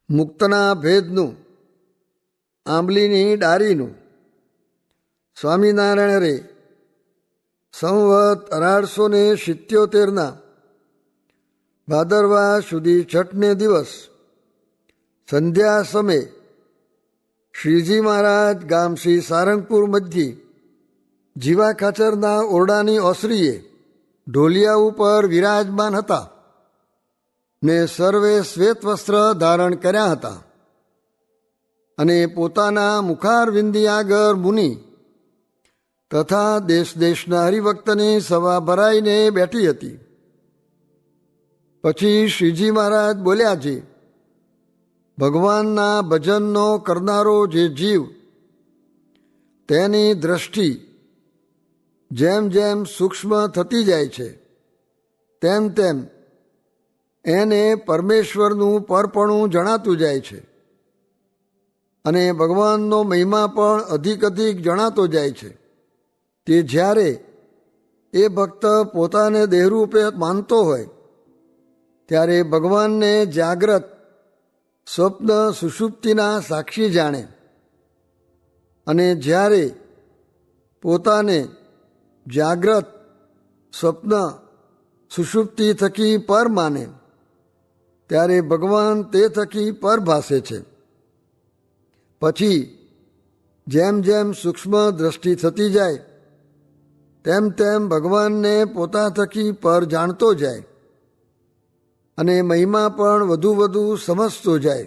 મુક્તના ભેદનું, આંબલીની ડારીનું. સ્વામિનારાયણ રે સંવત 1877 ભાદરવા સુધી છઠને દિવસ સંધ્યા સમયે શ્રીજી મહારાજ ગામ શ્રી સારંગપુર મધ્યે જીવા ખાચરના ઓરડાની ઓસરીએ ઢોલિયા ઉપર વિરાજમાન હતા ને સર્વે શ્વેત વસ્ત્ર ધારણ કર્યા હતા અને પોતાના મુખારવિંદી આગળ મુનિ તથા દેશ દેશના હરિભક્તની સભા ભરાઈને બેઠી હતી. પછી શ્રીજી મહારાજ બોલ્યા છે, ભગવાનના ભજનનો કરનારો જે જીવ, તેની દ્રષ્ટિ જેમ જેમ સૂક્ષ્મ થતી જાય છે તેમ તેમ એને પરમેશ્વરનું પરપણું જણાતું જાય છે અને ભગવાનનો મહિમા પણ અધિક અધિક જણાતો જાય છે. તે જ્યારે એ ભક્ત પોતાને દેહરૂપે માનતો હોય ત્યારે ભગવાનને જાગ્રત, સ્વપ્ન, સુષુપ્તિના સાક્ષી જાણે અને જ્યારે પોતાને જાગ્રત, સ્વપ્ન, સુષુપ્તિ થકી પર માને ત્યારે ભગવાન તે થકી પર ભાસે છે. પછી જેમ જેમ સૂક્ષ્મ દ્રષ્ટિ થતી જાય તેમ તેમ ભગવાનને પોતા થકી પર જાણતો જાય અને મહિમા પણ વધુ વધુ સમજતો જાય.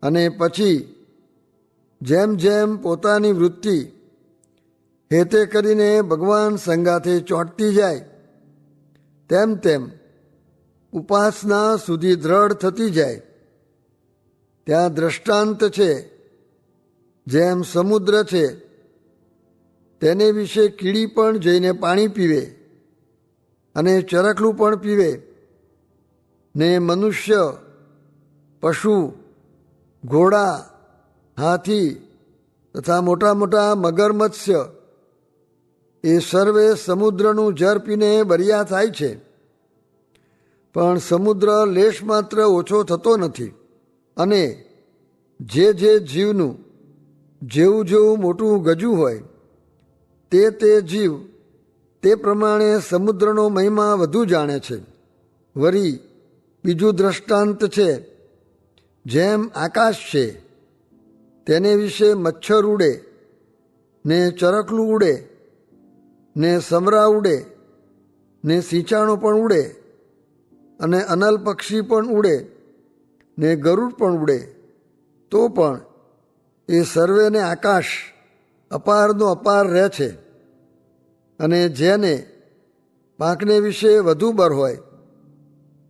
અને પછી જેમ જેમ પોતાની વૃત્તિ હેતે કરીને ભગવાન સંગાથે ચોંટતી જાય તેમ તેમ ઉપાસના સુધી દ્રઢ થતી જાય. ત્યાં દ્રષ્ટાંત છે, જેમ સમુદ્ર છે તેને વિશે કીડી પણ જઈને પાણી પીવે અને ચરકલું પણ પીવે ને મનુષ્ય, પશુ, ઘોડા, હાથી તથા મોટા મોટા મગરમત્સ્ય એ સર્વે સમુદ્રનું જર પીને બરિયા થાય છે, પણ સમુદ્ર લેશ માત્ર ઓછો થતો નથી. અને જે જીવનું જેવું જેવું મોટું ગજું હોય તે જીવ તે પ્રમાણે સમુદ્રનો મહિમા વધુ જાણે છે. વળી બીજું દ્રષ્ટાંત છે, જેમ આકાશ છે તેને વિશે મચ્છર ઉડે ને ચરકલું ઉડે ને સમરા ઉડે ને સિંચાણો પણ ઉડે અને અનલ પક્ષી પણ ઉડે ને ગરુડ પણ ઉડે, તો પણ એ સર્વેને આકાશ અપારનો અપાર રહે છે. અને જેને પાંખને વિશે વધુ બર હોય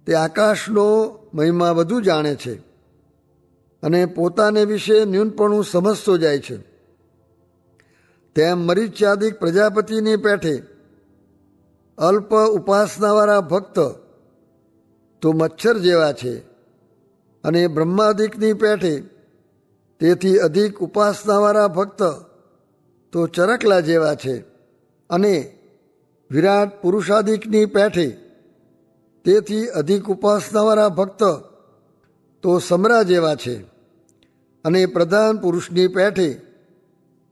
તે આકાશનો મહિમા વધુ જાણે છે અને પોતાને વિશે ન્યૂનપણું સમજતો જાય છે. તેમ મરીચ્યાદિક પ્રજાપતિની પેઠે અલ્પ ઉપાસનાવાળા ભક્ત તો મચ્છર જેવા છે અને બ્રહ્માદિકની પેઠે તેથી અધિક ઉપાસનાવાળા ભક્ત તો ચરકલા જેવા છે અને વિરાટ પુરુષાદિકની પેઠે તેથી અધિક ઉપાસનાવાળા ભક્ત તો સમરા જેવા છે અને પ્રધાન પુરુષની પેઠે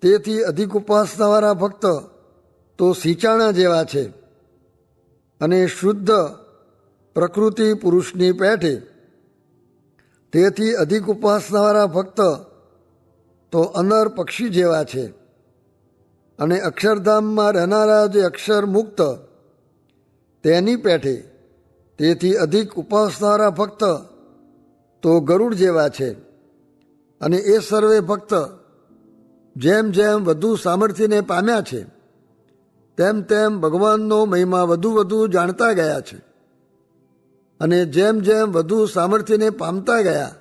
તેથી અધિક ઉપાસનાવાળા ભક્ત તો સિંચાણા જેવા છે અને શુદ્ધ પ્રકૃતિ પુરુષની પેઠે તેથી અધિક ઉપાસનાવાળા ભક્ત તો અનર પક્ષી જેવા છે અને અક્ષરધામમાં રહેનારા જે અક્ષર મુક્ત તેની પેઠે તેથી અધિક ઉપાસનાવાળા ભક્ત તો ગરુડ જેવા છે. અને એ સર્વે ભક્ત જેમ જેમ વધુ સામર્થ્યને પામ્યા છે તેમ તેમ ભગવાનનો મહિમા વધુ વધુ જાણતા ગયા છે અને જેમ જેમ વધુ સામર્થ્યને પામતા ગયા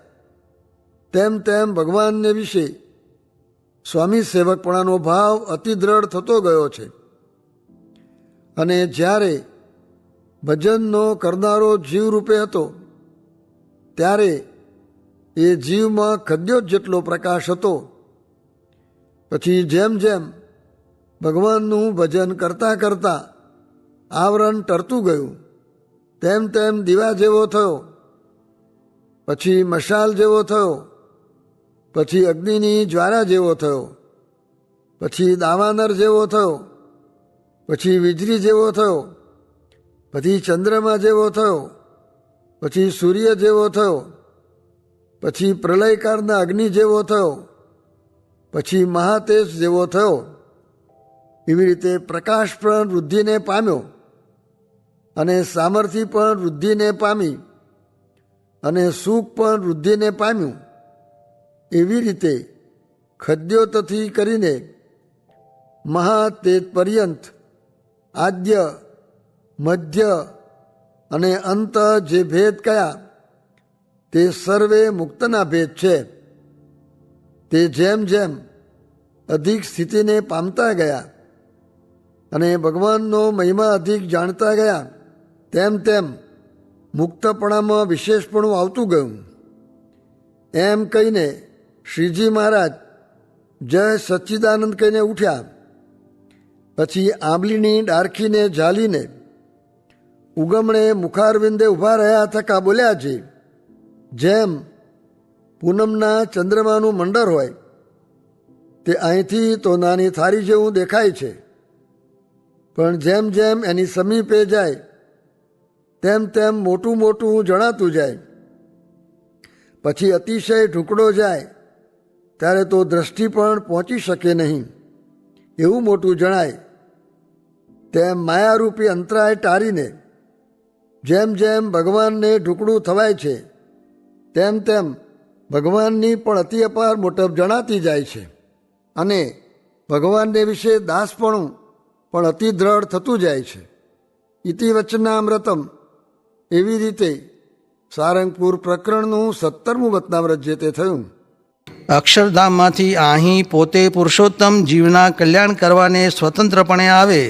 તેમ તેમ ભગવાનને વિશે સ્વામી સેવકપણાનો ભાવ અતિ દ્રઢ થતો ગયો છે. અને જ્યારે ભજનનો કરનારો જીવ રૂપે હતો ત્યારે એ જીવમાં ખદ્યો જેટલો પ્રકાશ હતો. પછી જેમ જેમ ભગવાનનું ભજન કરતાં કરતાં આવરણ ટરતું ગયું તેમ તેમ દીવા જેવો થયો પછી મશાલ જેવો થયો, પછી અગ્નિની જ્વાળા જેવો થયો, પછી દાવાનર જેવો થયો, પછી વીજળી જેવો થયો, પછી ચંદ્રમા જેવો થયો, પછી સૂર્ય જેવો થયો, પછી પ્રલયકારના અગ્નિ જેવો થયો, પછી મહાતેજ જેવો થયો. એવી રીતે પ્રકાશ પણ વૃદ્ધિને પામ્યો અને સામર્થ્ય પણ વૃદ્ધિને પામી અને સુખ પણ વૃદ્ધિને પામ્યું. એવી રીતે ખદ્યોતથી કરીને મહાતેજ પર્યંત આદ્ય, મધ્ય અને અંત જે ભેદ કયા તે સર્વે મુક્તના ભેદ છે. તે જેમ જેમ અધિક સ્થિતિને પામતા ગયા અને ભગવાનનો મહિમા અધિક જાણતા ગયા તેમ તેમ મુક્તપણામાં વિશેષપણું આવતું ગયું. એમ કહીને શ્રીજી મહારાજ જય સચ્ચિદાનંદ કહીને ઉઠ્યા. પછી આંબલીની ડારખીને ઝાલીને ઉગમણે મુખારવિંદે ઊભા રહ્યા થકા બોલ્યા છે, જેમ પૂનમના ચંદ્રમાનું મંડળ હોય તે અહીંથી તો નાની થાળી જેવું દેખાય છે, પણ જેમ જેમ એની સમીપે જાય તેમ તેમ મોટું મોટું જણાતું જાય. પછી અતિશય ઢુકડો જાય ત્યારે તો દ્રષ્ટિ પણ પહોંચી શકે નહીં, એવું મોટું જણાય. તેમ માયારૂપી અંતરાય ટાળીને જેમ જેમ ભગવાનને ઢુકડું થવાય છે તેમ તેમ ભગવાનની પણ અતિ અપાર મોટપ જણાતી જાય છે અને ભગવાનને વિશે દાસપણું પણ અતિ દ્રઢ થતું જાય છે. ઇતિ વચનામૃતમ. એવી રીતે સારંગપુર પ્રકરણનું 17મું વચનામૃત જે તે થયું. અક્ષરધામમાંથી અહીં પોતે પુરુષોત્તમ જીવના કલ્યાણ કરવાને સ્વતંત્રપણે આવે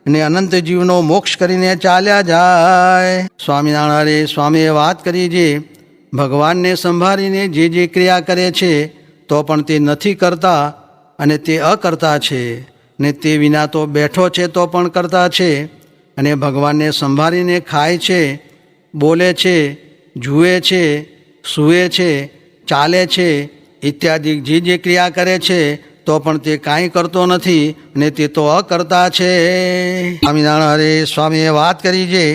અને અનંત જીવનો મોક્ષ કરીને ચાલ્યા જાય. સ્વામિનારાયણ સ્વામીએ વાત કરી છે, ભગવાનને સંભાળીને જે ક્રિયા કરે છે તો પણ તે નથી કરતા અને તે અકર્તા છે, ને તે વિના તો બેઠો છે તો પણ કરતા છે, અને ભગવાનને સંભાળીને ખાય છે, બોલે છે, જુએ છે, સૂવે છે, ચાલે છે ઇત્યાદિ જે ક્રિયા કરે છે તો પણ તે કાંઈ કરતો નથી અને તે તો અકર્તા છે. સ્વામિનારાયણ સ્વામીએ વાત કરી છે,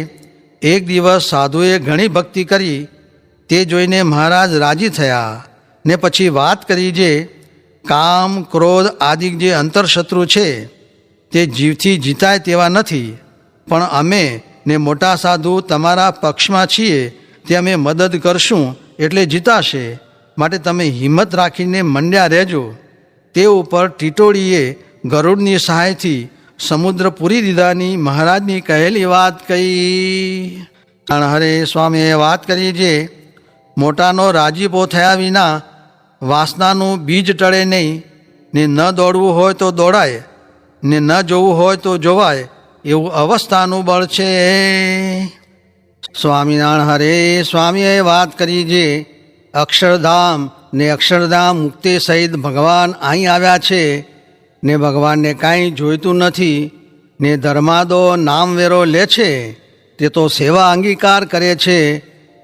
એક દિવસ સાધુએ ઘણી ભક્તિ કરી તે જોઈને મહારાજ રાજી થયા ને પછી વાત કરી છે, કામ, ક્રોધ આદિ જે અંતરશત્રુ છે તે જીવથી જીતાય તેવા નથી, પણ અમે ને મોટા સાધુ તમારા પક્ષમાં છીએ, તે અમે મદદ કરશું એટલે જીતાશે, માટે તમે હિંમત રાખીને મંડ્યા રહેજો. તે ઉપર ટીટોળીએ ગરુડની સહાયથી સમુદ્ર પૂરી દીધાની મહારાજની કહેલી વાત કહી. હરે સ્વામીએ વાત કરી છે, મોટાનો રાજીપો થયા વિના વાસનાનું બીજ ટળે નહીં, ને ન દોડવું હોય તો દોડાય, ને ન જોવું હોય તો જોવાય, એવું અવસ્થાનું બળ છે. સ્વામિનારાયણ હરે સ્વામીએ વાત કરી છે, અક્ષરધામ ને અક્ષરધામ મુક્તિ સહિત ભગવાન અહીં આવ્યા છે ને ભગવાનને કાંઈ જોઈતું નથી, ને ધર્માદો નામવેરો લે છે તે તો સેવા અંગીકાર કરે છે,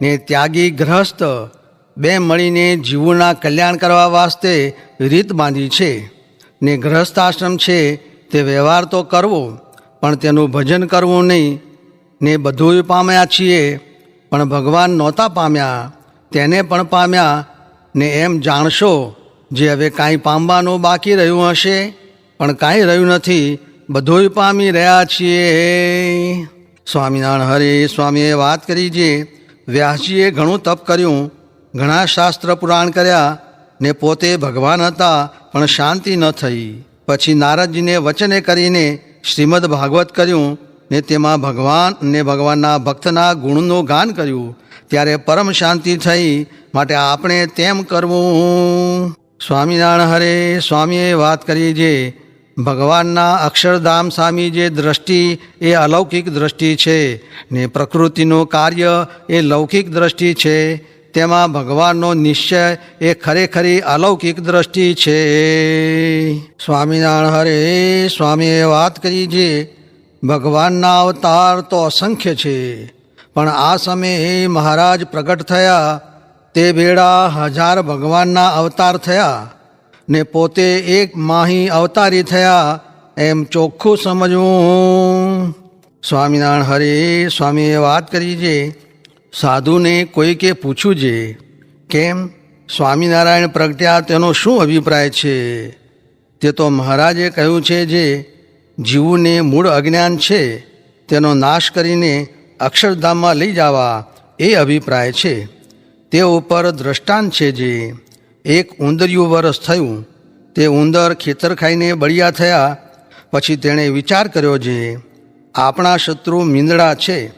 ને ત્યાગી ગ્રહસ્થ બે મળીને જીવોના કલ્યાણ કરવા વાસ્તે રીત બાંધી છે. ને ગ્રહસ્થાશ્રમ છે તે વ્યવહાર તો કરવો પણ તેનું ભજન કરવું નહીં. ને બધું પામ્યા છીએ પણ ભગવાન નહોતા પામ્યા, તેને પણ પામ્યા. ને એમ જાણશો જે હવે કાંઈ પામવાનું બાકી રહ્યું હશે, પણ કાંઈ રહ્યું નથી, બધું પામી રહ્યા છીએ. સ્વામિનારાયણ હરે સ્વામીએ વાત કરી છે, વ્યાસજીએ ઘણું તપ કર્યું, ઘણા શાસ્ત્ર પુરાણ કર્યા, ને પોતે ભગવાન હતા પણ શાંતિ ન થઈ. પછી નારદજીને વચને કરીને શ્રીમદ ભાગવત કર્યું, ને તેમાં ભગવાન ને ભગવાનના ભક્તના ગુણનું ગાન કર્યું, ત્યારે પરમ શાંતિ થઈ. માટે આપણે તેમ કરવું. સ્વામિનારાયણ હરે સ્વામીએ વાત કરી છે, ભગવાનના અક્ષરધામ સામી જે દ્રષ્ટિ એ અલૌકિક દ્રષ્ટિ છે, ને પ્રકૃતિનું કાર્ય એ લૌકિક દ્રષ્ટિ છે, તેમાં ભગવાનનો નિશ્ચય એ ખરેખરી અલૌકિક દ્રષ્ટિ છે. સ્વામિનારાયણ હરે સ્વામીએ વાત કરી છે, ભગવાનના અવતાર તો અસંખ્ય છે, પણ આ સમયે મહારાજ પ્રગટ થયા તે ભેળા 1000 ભગવાનના અવતાર થયા ને પોતે એક માહી અવતારી થયા એમ ચોખ્ખું સમજવું. સ્વામિનારાયણ હરે સ્વામીએ વાત કરી છે. સાધુને કોઈકે પૂછ્યું છે કેમ સ્વામિનારાયણ પ્રગટ્યા તેનો શું અભિપ્રાય છે? તે તો મહારાજે કહ્યું છે જે જીવને મૂળ અજ્ઞાન છે તેનો નાશ કરીને અક્ષરધામમાં લઈ જવા એ અભિપ્રાય છે. તે ઉપર દ્રષ્ટાંત છે જે એક ઉંદરિયું વરસ થયું. તે ઉંદર ખેતર ખાઈને બળિયા થયા. પછી તેણે વિચાર કર્યો જે આપણા શત્રુ મીંદડા છે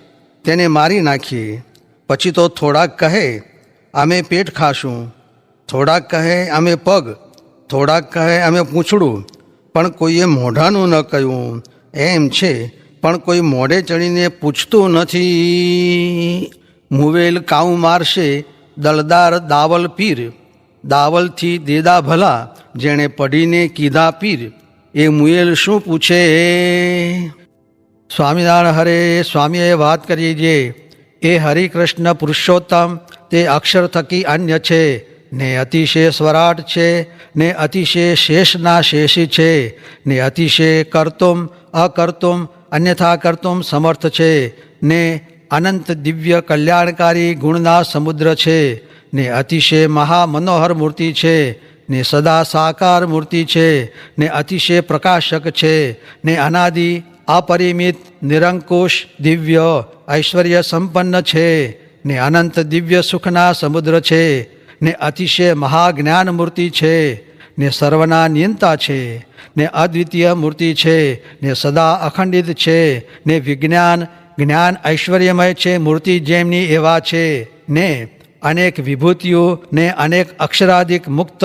તેને મારી નાખીએ. પછી તો થોડાક કહે અમે પેટ ખાશું, થોડાક કહે અમે પગ, થોડાક કહે અમે પૂંછડું, પણ કોઈએ મોઢાનું ન કહ્યું એમ છે. પણ કોઈ મોઢે ચડીને પૂછતું નથી. મુવેલ કાઉ મારશે દલદાર દાવલ પીર, દાવલથી દેદા ભલા જેણે પઢીને કીધા પીર, એ મુયેલ શું પૂછે? સ્વામિનારાયણ હરે સ્વામીએ વાત કરી છે એ હરિકૃષ્ણ પુરુષોત્તમ તે અક્ષર થકી અન્ય છે ને અતિશય સ્વરાટ છે ને અતિશય શેષના શેષી છે ને અતિશય કર્તુમ અકર્તુમ અન્યથા કર્તુમ સમર્થ છે ને અનંત દિવ્ય કલ્યાણકારી ગુણના સમુદ્ર છે ને અતિશય મહામનોહર મૂર્તિ છે ને સદા સાકાર મૂર્તિ છે ને અતિશય પ્રકાશક છે ને અનાદિ અપરિમિત નિરંકુશ દિવ્ય ઐશ્વર્ય સંપન્ન છે ને અનંત દિવ્ય સુખના સમુદ્ર છે ને અતિશય મહાજ્ઞાન મૂર્તિ છે ને સર્વના નિયંતા છે ને અદ્વિતીય મૂર્તિ છે ને સદા અખંડિત છે ને વિજ્ઞાન જ્ઞાન ઐશ્વર્યમય છે મૂર્તિ જેમની એવા છે ને અનેક વિભૂતિઓ ને અનેક અક્ષરાધિક મુક્ત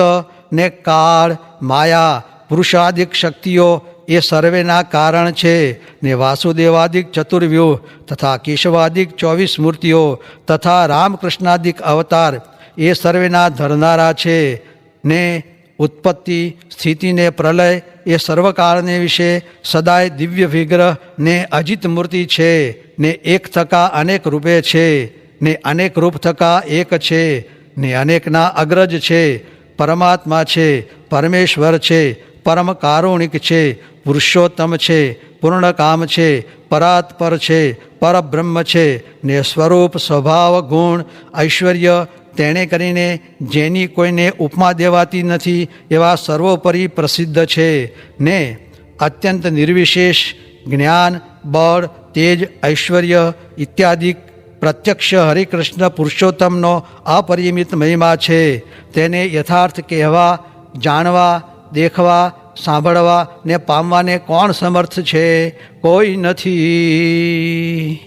ને કાળ માયા પુરુષાધિક શક્તિઓ એ સર્વેના કારણ છે ને વાસુદેવાદિક ચતુર્વ્યુહ તથા કેશવાદિક 24 મૂર્તિઓ તથા રામકૃષ્ણાદિક અવતાર એ સર્વેના ધરનારા છે ને ઉત્પત્તિ સ્થિતિ ને પ્રલય એ સર્વકાળને વિશે સદાય દિવ્ય વિગ્રહ ને અજિત મૂર્તિ છે ને એક થકા અનેક રૂપે છે ને અનેક રૂપ થકા એક છે ને અનેકના અગ્રજ છે, પરમાત્મા છે, પરમેશ્વર છે, પરમ કારુણિક છે, પુરુષોત્તમ છે, પૂર્ણકામ છે, પરાત્પર છે, પરબ્રહ્મ છે ને સ્વરૂપ સ્વભાવ ગુણ ઐશ્વર્ય તેણે કરીને જેની કોઈને ઉપમા દેવાતી નથી એવા સર્વોપરી પ્રસિદ્ધ છે ને અત્યંત નિર્વિશેષ જ્ઞાન બળ તેજ ઐશ્વર્ય ઇત્યાદિ પ્રત્યક્ષ હરિકૃષ્ણ પુરુષોત્તમનો અપરિમિત મહિમા છે. તેને યથાર્થ કહેવા જાણવા દેખવા સાંભળવા ને પામવાને કોણ સમર્થ છે? કોઈ નથી.